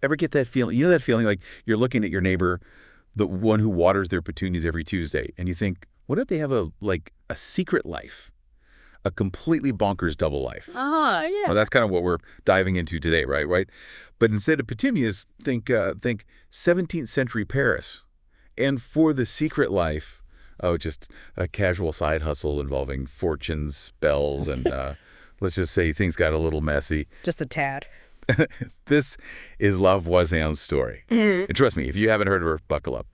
Ever get that feeling? You know that feeling like you're looking at your neighbor, the one who waters their petunias every Tuesday, and you think, what if they have a secret life, a completely bonkers double life? Ah, Well, yeah. that's kind of what we're diving into today, right? Right. But instead of petunias, think 17th century Paris, and for the secret life, oh, just a casual side hustle involving fortunes, spells, and let's just say things got a little messy. Just a tad. This is La Voisin's story. Mhm. And trust me, if you haven't heard of her, buckle up.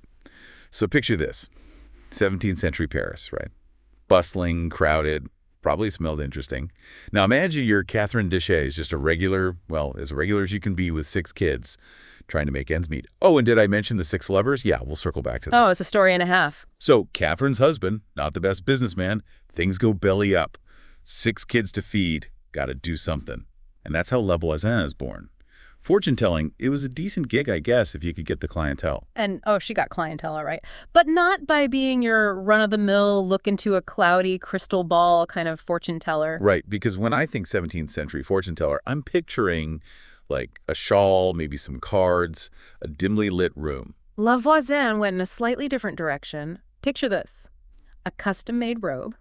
So picture this, 17th century Paris, right? Bustling, crowded, probably smelled interesting. Now imagine you're Catherine Deshays, just a regular, well, as regular as you can be with 6 kids, trying to make ends meet. Oh, and did I mention the 6 lovers? Yeah, we'll circle back to them. Oh, it's a story and a half. So Catherine's husband, not the best businessman, things go belly up. 6 kids to feed, gotta do something. And that's how La Voisin is born. Fortune-telling, it was a decent gig, I guess, if you could get the clientele. And, oh, she got clientele, all right. But not by being your run-of-the-mill, look into a cloudy crystal ball kind of fortune teller. Right, because when I think 17th century fortune-teller, I'm picturing like a shawl, maybe some cards, a dimly lit room. La Voisin went in a slightly different direction. Picture this. A custom-made robe,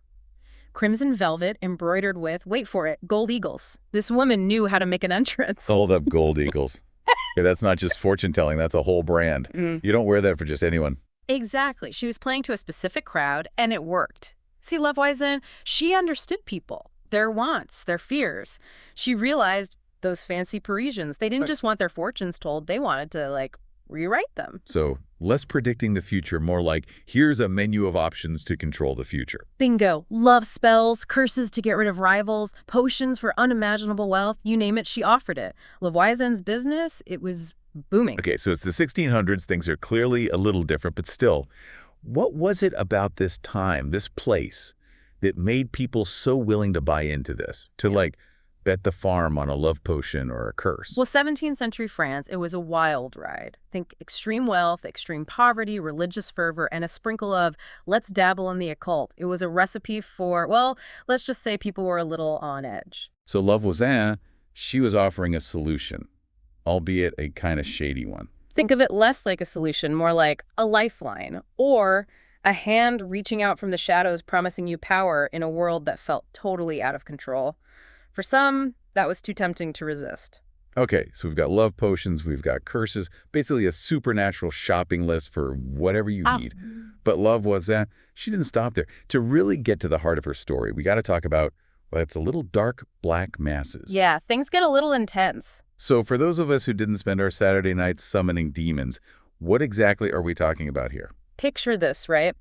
crimson velvet embroidered with, wait for it, gold eagles. This woman knew how to make an entrance. Hold up, gold eagles. Okay, that's not just fortune-telling, that's a whole brand. You don't wear that for just anyone. Exactly. She was playing to a specific crowd, and it worked. See, La Voisin, she understood people, their wants, their fears. She realized those fancy Parisians, they didn't just want their fortunes told, they wanted to, rewrite them. So less predicting the future, more like, here's a menu of options to control the future. Bingo. Love spells, curses to get rid of rivals, potions for unimaginable wealth, you name it, she offered it. La Voisin's business, it was booming. Okay, so it's the 1600s. Things are clearly a little different, but still, what was it about this time, this place, that made people so willing to buy into this, to bet the farm on a love potion or a curse? Well, 17th century France, it was a wild ride. Think extreme wealth, extreme poverty, religious fervor, and a sprinkle of let's dabble in the occult. It was a recipe for, well, let's just say people were a little on edge. So La Voisin, she was offering a solution, albeit a kind of shady one. Think of it less like a solution, more like a lifeline, or a hand reaching out from the shadows promising you power in a world that felt totally out of control. For some, that was too tempting to resist. Okay, so we've got love potions, we've got curses, basically a supernatural shopping list for whatever you need. But La Voisin, she didn't stop there. To really get to the heart of her story, we got to talk about, well, it's a little dark black masses. Yeah, things get a little intense. So for those of us who didn't spend our Saturday nights summoning demons, what exactly are we talking about here? Picture this, right?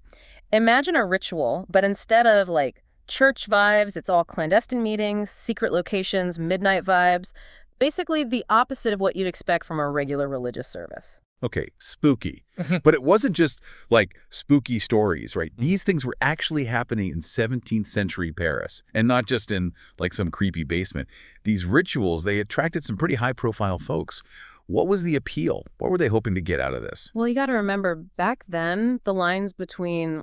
Imagine a ritual, but instead of church vibes, it's all clandestine meetings, secret locations, midnight vibes. Basically the opposite of what you'd expect from a regular religious service. Okay, spooky. But it wasn't just spooky stories, right? These things were actually happening in 17th century Paris, and not just in some creepy basement. These rituals, they attracted some pretty high profile folks. What was the appeal? What were they hoping to get out of this? Well, you got to remember, back then, the lines between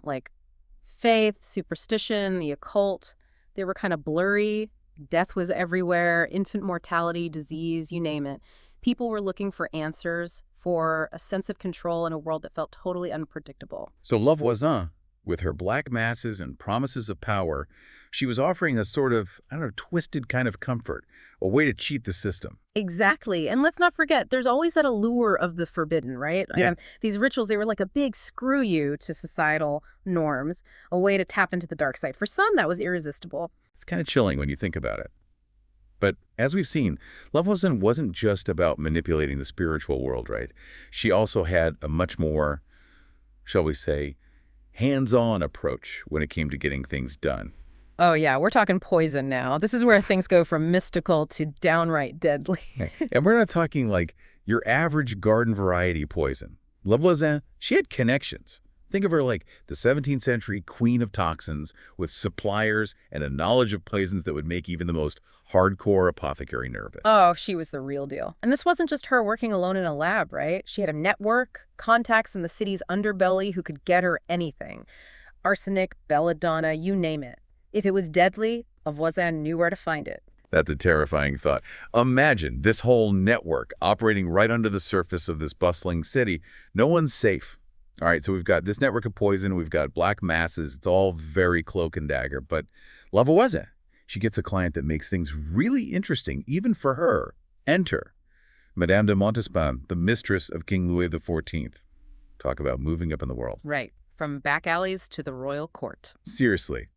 faith, superstition, the occult, they were kind of blurry. Death was everywhere, infant mortality, disease, you name it. People were looking for answers, for a sense of control in a world that felt totally unpredictable. So La Voisin, with her black masses and promises of power, she was offering a sort of, I don't know, twisted kind of comfort, a way to cheat the system. Exactly. And let's not forget, there's always that allure of the forbidden, right? Yeah. These rituals, they were like a big screw you to societal norms, a way to tap into the dark side. For some, that was irresistible. It's kind of chilling when you think about it. But as we've seen, La Voisin wasn't just about manipulating the spiritual world, right? She also had a much more, shall we say, hands-on approach when it came to getting things done. Oh, yeah, we're talking poison now. This is where things go from mystical to downright deadly. And we're not talking your average garden variety poison. La Voisin, she had connections. Think of her like the 17th century queen of toxins with suppliers and a knowledge of poisons that would make even the most hardcore apothecary nervous. Oh, she was the real deal. And this wasn't just her working alone in a lab, right? She had a network, contacts in the city's underbelly who could get her anything. Arsenic, belladonna, you name it. If it was deadly, La Voisin knew where to find it. That's a terrifying thought. Imagine this whole network operating right under the surface of this bustling city. No one's safe. All right, so we've got this network of poison, we've got black masses. It's all very cloak and dagger. But Voisin, she gets a client that makes things really interesting, even for her. Enter Madame de Montespan, the mistress of King Louis XIV. Talk about moving up in the world. Right. From back alleys to the royal court. Seriously.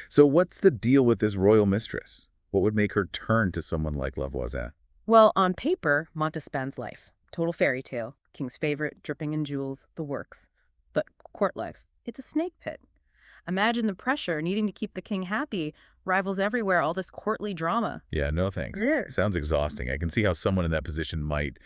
So what's the deal with this royal mistress? What would make her turn to someone like Voisin? Well, on paper, Montespan's life. Total fairy tale. King's favorite, dripping in jewels, the works. But court life, it's a snake pit. Imagine the pressure, needing to keep the king happy, rivals everywhere, all this courtly drama. Yeah, no thanks. Yeah. Sounds exhausting. I can see how someone in that position might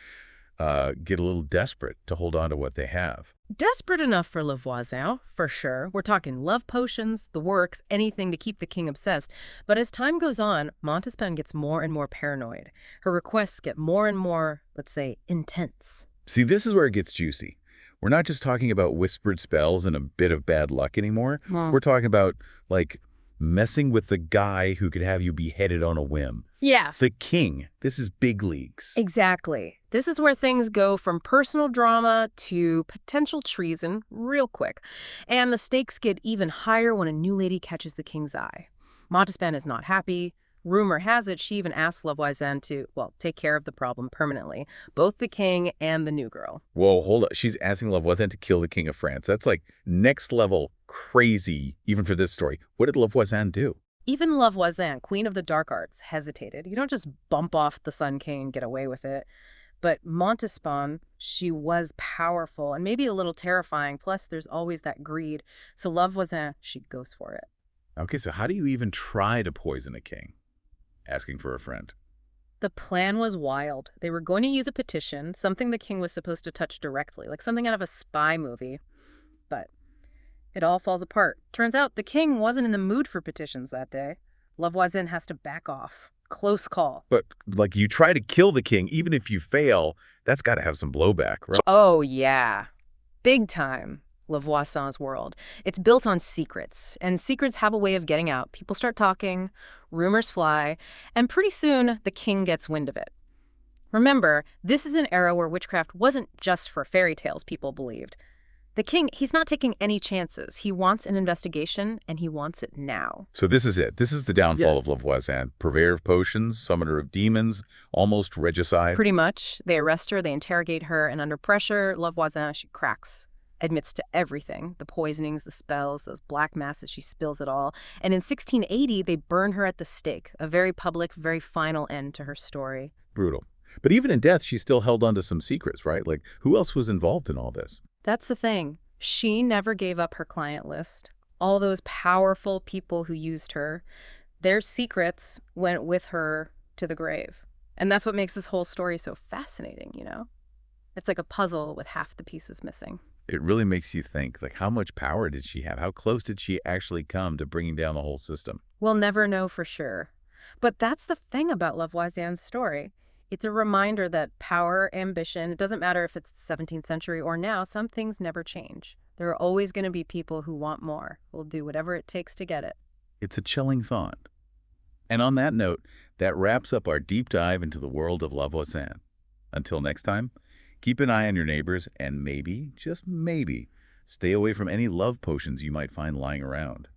get a little desperate to hold on to what they have. Desperate enough for Voisin, for sure. We're talking love potions, the works, anything to keep the king obsessed. But as time goes on, Montespan gets more and more paranoid. Her requests get more and more, let's say, intense. See, this is where it gets juicy. We're not just talking about whispered spells and a bit of bad luck anymore. Well, We're talking about, like, messing with the guy who could have you beheaded on a whim. yeah. The king. This is big leagues. Exactly. This is where things go from personal drama to potential treason real quick. And the stakes get even higher when a new lady catches the king's eye. Montespan is not happy. Rumor has it she even asks Voisin to, well, take care of the problem permanently. Both the king and the new girl. Whoa, hold up. She's asking Voisin to kill the king of France. That's like next level crazy, even for this story. What did Voisin do? Even Voisin, queen of the dark arts, hesitated. You don't just bump off the Sun King and get away with it. But Montespan, she was powerful and maybe a little terrifying. Plus, there's always that greed. So Voisin, she goes for it. Okay, so how do you even try to poison a king? Asking for a friend. The plan was wild. They were going to use a petition, something the king was supposed to touch directly, like something out of a spy movie. But it all falls apart. Turns out the king wasn't in the mood for petitions that day. Voisin has to back off. Close call. But, like, you try to kill the king, even if you fail, that's got to have some blowback, right? Oh, yeah. Big time. Voisin's world. It's built on secrets, and secrets have a way of getting out. People start talking, rumors fly, and pretty soon the king gets wind of it. Remember, this is an era where witchcraft wasn't just for fairy tales, people believed. The king, he's not taking any chances. He wants an investigation, and he wants it now. So this is it. This is the downfall of Voisin. Purveyor of potions, summoner of demons, almost regicide. Pretty much. They arrest her, they interrogate her, and under pressure, Voisin, she cracks. Admits to everything, the poisonings, the spells, those black masses, she spills it all. And in 1680, they burn her at the stake, a very public, very final end to her story. Brutal. But even in death, she still held on to some secrets, right? Like, who else was involved in all this? That's the thing. She never gave up her client list. All those powerful people who used her, their secrets went with her to the grave. And that's what makes this whole story so fascinating, you know? It's like a puzzle with half the pieces missing. It really makes you think, like, how much power did she have? How close did she actually come to bringing down the whole system? We'll never know for sure. But that's the thing about Voisin's story. It's a reminder that power, ambition, it doesn't matter if it's the 17th century or now, some things never change. There are always going to be people who want more, will do whatever it takes to get it. It's a chilling thought. And on that note, that wraps up our deep dive into the world of Voisin. Until next time, keep an eye on your neighbors and maybe, just maybe, stay away from any love potions you might find lying around.